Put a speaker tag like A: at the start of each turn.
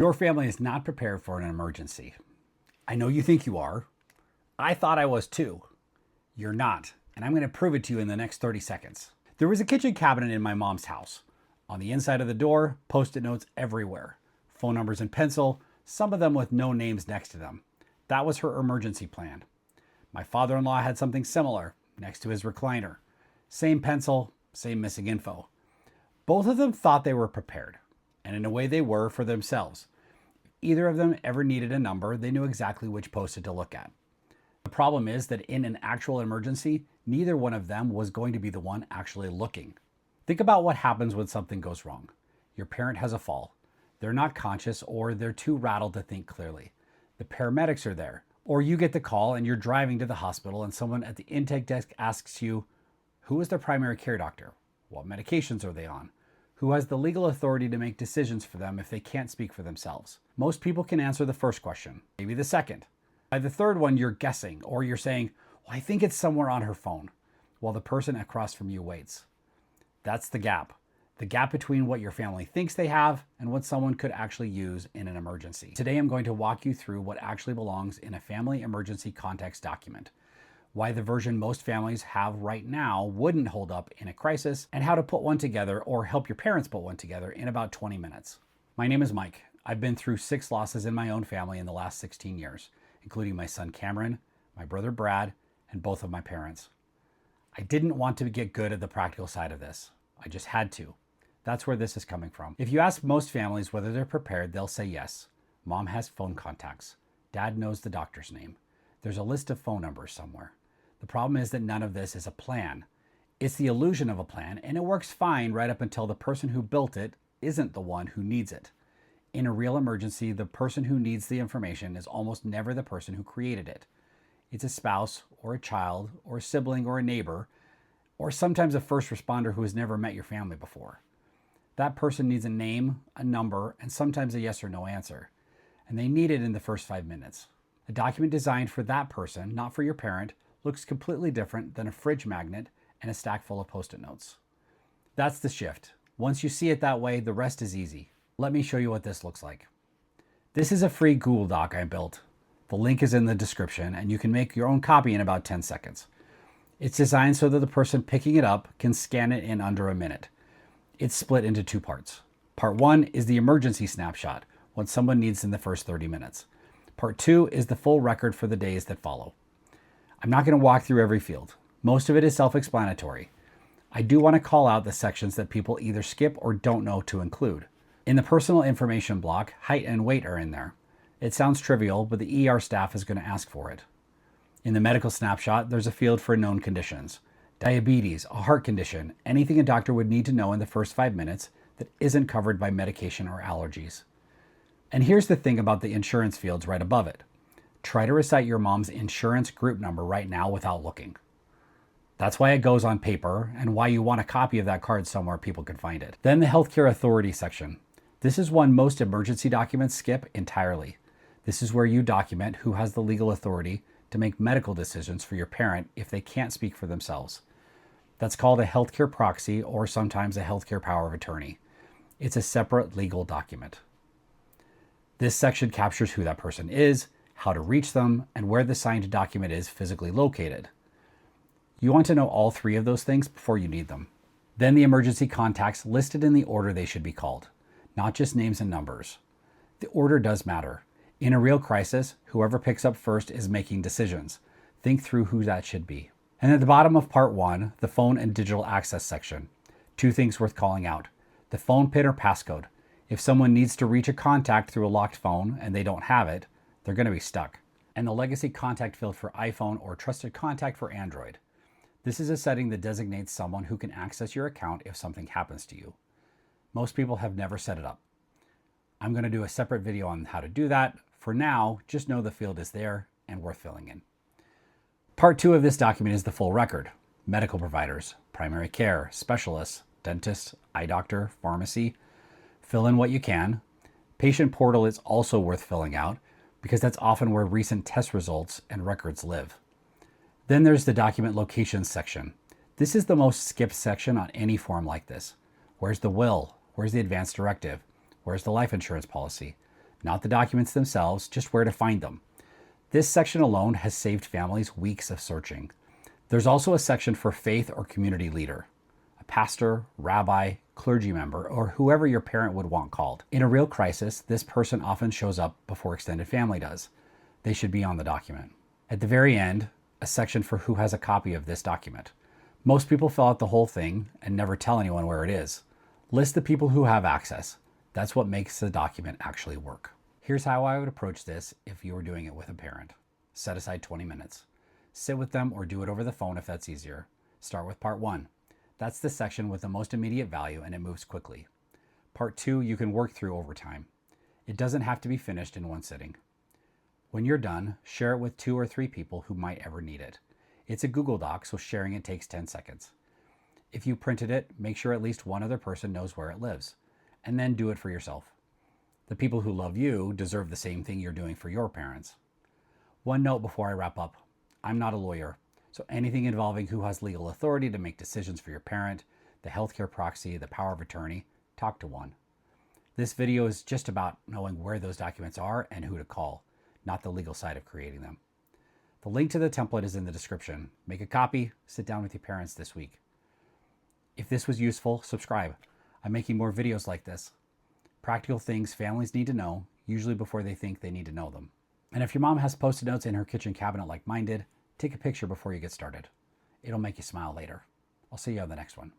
A: Your family is not prepared for an emergency. I know you think you are. I thought I was too. You're not, and I'm going to prove it to you in the next 30 seconds. There was a kitchen cabinet in my mom's house. On the inside of the door, post-it notes everywhere. Phone numbers in pencil, some of them with no names next to them. That was her emergency plan. My father-in-law had something similar next to his recliner. Same pencil, same missing info. Both of them thought they were prepared, and in a way they were for themselves. If either of them ever needed a number, they knew exactly which post-it to look at. The problem is that in an actual emergency, neither one of them was going to be the one actually looking. Think about what happens when something goes wrong. Your parent has a fall. They're not conscious or they're too rattled to think clearly. The paramedics are there. Or you get the call and you're driving to the hospital and someone at the intake desk asks you, who is their primary care doctor? What medications are they on? Who has the legal authority to make decisions for them if they can't speak for themselves? Most people can answer the first question, maybe the second. By the third one, you're guessing, or you're saying, well, I think it's somewhere on her phone, while the person across from you waits. That's the gap between what your family thinks they have and what someone could actually use in an emergency. Today, I'm going to walk you through what actually belongs in a family emergency context document, why the version most families have right now wouldn't hold up in a crisis, and how to put one together or help your parents put one together in about 20 minutes. My name is Mike. I've been through 6 losses in my own family in the last 16 years, including my son Cameron, my brother Brad, and both of my parents. I didn't want to get good at the practical side of this. I just had to. That's where this is coming from. If you ask most families whether they're prepared, they'll say yes. Mom has phone contacts. Dad knows the doctor's name. There's a list of phone numbers somewhere. The problem is that none of this is a plan. It's the illusion of a plan, and it works fine right up until the person who built it isn't the one who needs it. In a real emergency, the person who needs the information is almost never the person who created it. It's a spouse, or a child, or a sibling, or a neighbor, or sometimes a first responder who has never met your family before. That person needs a name, a number, and sometimes a yes or no answer. And they need it in the first 5 minutes. A document designed for that person, not for your parent, looks completely different than a fridge magnet and a stack full of post-it notes. That's the shift. Once you see it that way, the rest is easy. Let me show you what this looks like. This is a free Google Doc I built. The link is in the description, and you can make your own copy in about 10 seconds. It's designed so that the person picking it up can scan it in under a minute. It's split into 2 parts. Part 1 is the emergency snapshot, what someone needs in the first 30 minutes. Part 2 is the full record for the days that follow. I'm not going to walk through every field. Most of it is self-explanatory. I do want to call out the sections that people either skip or don't know to include. In the personal information block, height and weight are in there. It sounds trivial, but the ER staff is going to ask for it. In the medical snapshot, there's a field for known conditions. Diabetes, a heart condition, anything a doctor would need to know in the first 5 minutes that isn't covered by medication or allergies. And here's the thing about the insurance fields right above it. Try to recite your mom's insurance group number right now without looking. That's why it goes on paper and why you want a copy of that card somewhere people can find it. Then the healthcare authority section. This is one most emergency documents skip entirely. This is where you document who has the legal authority to make medical decisions for your parent if they can't speak for themselves. That's called a healthcare proxy or sometimes a healthcare power of attorney. It's a separate legal document. This section captures who that person is, how to reach them, and where the signed document is physically located. You want to know all 3 of those things before you need them. Then the emergency contacts listed in the order they should be called, not just names and numbers. The order does matter. In a real crisis, whoever picks up first is making decisions. Think through who that should be. And at the bottom of part 1, the phone and digital access section. 2 things worth calling out. The phone PIN or passcode. If someone needs to reach a contact through a locked phone and they don't have it, they're going to be stuck. And the legacy contact field for iPhone or trusted contact for Android. This is a setting that designates someone who can access your account if something happens to you. Most people have never set it up. I'm going to do a separate video on how to do that. For now, just know the field is there and worth filling in. Part 2 of this document is the full record. Medical providers, primary care, specialists, dentist, eye doctor, pharmacy. Fill in what you can. Patient portal is also worth filling out because that's often where recent test results and records live. Then there's the document locations section. This is the most skipped section on any form like this. Where's the will? Where's the advance directive? Where's the life insurance policy? not the documents themselves, just where to find them. This section alone has saved families weeks of searching. There's also a section for faith or community leader, a pastor, rabbi, clergy member, or whoever your parent would want called. In a real crisis, this person often shows up before extended family does. They should be on the document. At the very end, a section for who has a copy of this document. Most people fill out the whole thing and never tell anyone where it is. List the people who have access. That's what makes the document actually work. Here's how I would approach this if you were doing it with a parent. Set aside 20 minutes. Sit with them or do it over the phone if that's easier. Start with part 1. That's the section with the most immediate value and it moves quickly. Part 2 you can work through over time. It doesn't have to be finished in one sitting. When you're done, share it with 2 or 3 people who might ever need it. It's a Google Doc, so sharing it takes 10 seconds. If you printed it, make sure at least one other person knows where it lives, and then do it for yourself. The people who love you deserve the same thing you're doing for your parents. One note before I wrap up. I'm not a lawyer, so anything involving who has legal authority to make decisions for your parent, the healthcare proxy, the power of attorney, talk to one. This video is just about knowing where those documents are and who to call, not the legal side of creating them. The link to the template is in the description. Make a copy, sit down with your parents this week. If this was useful, subscribe. I'm making more videos like this. Practical things families need to know, usually before they think they need to know them. And if your mom has Post-it notes in her kitchen cabinet like mine did, take a picture before you get started. It'll make you smile later. I'll see you on the next one.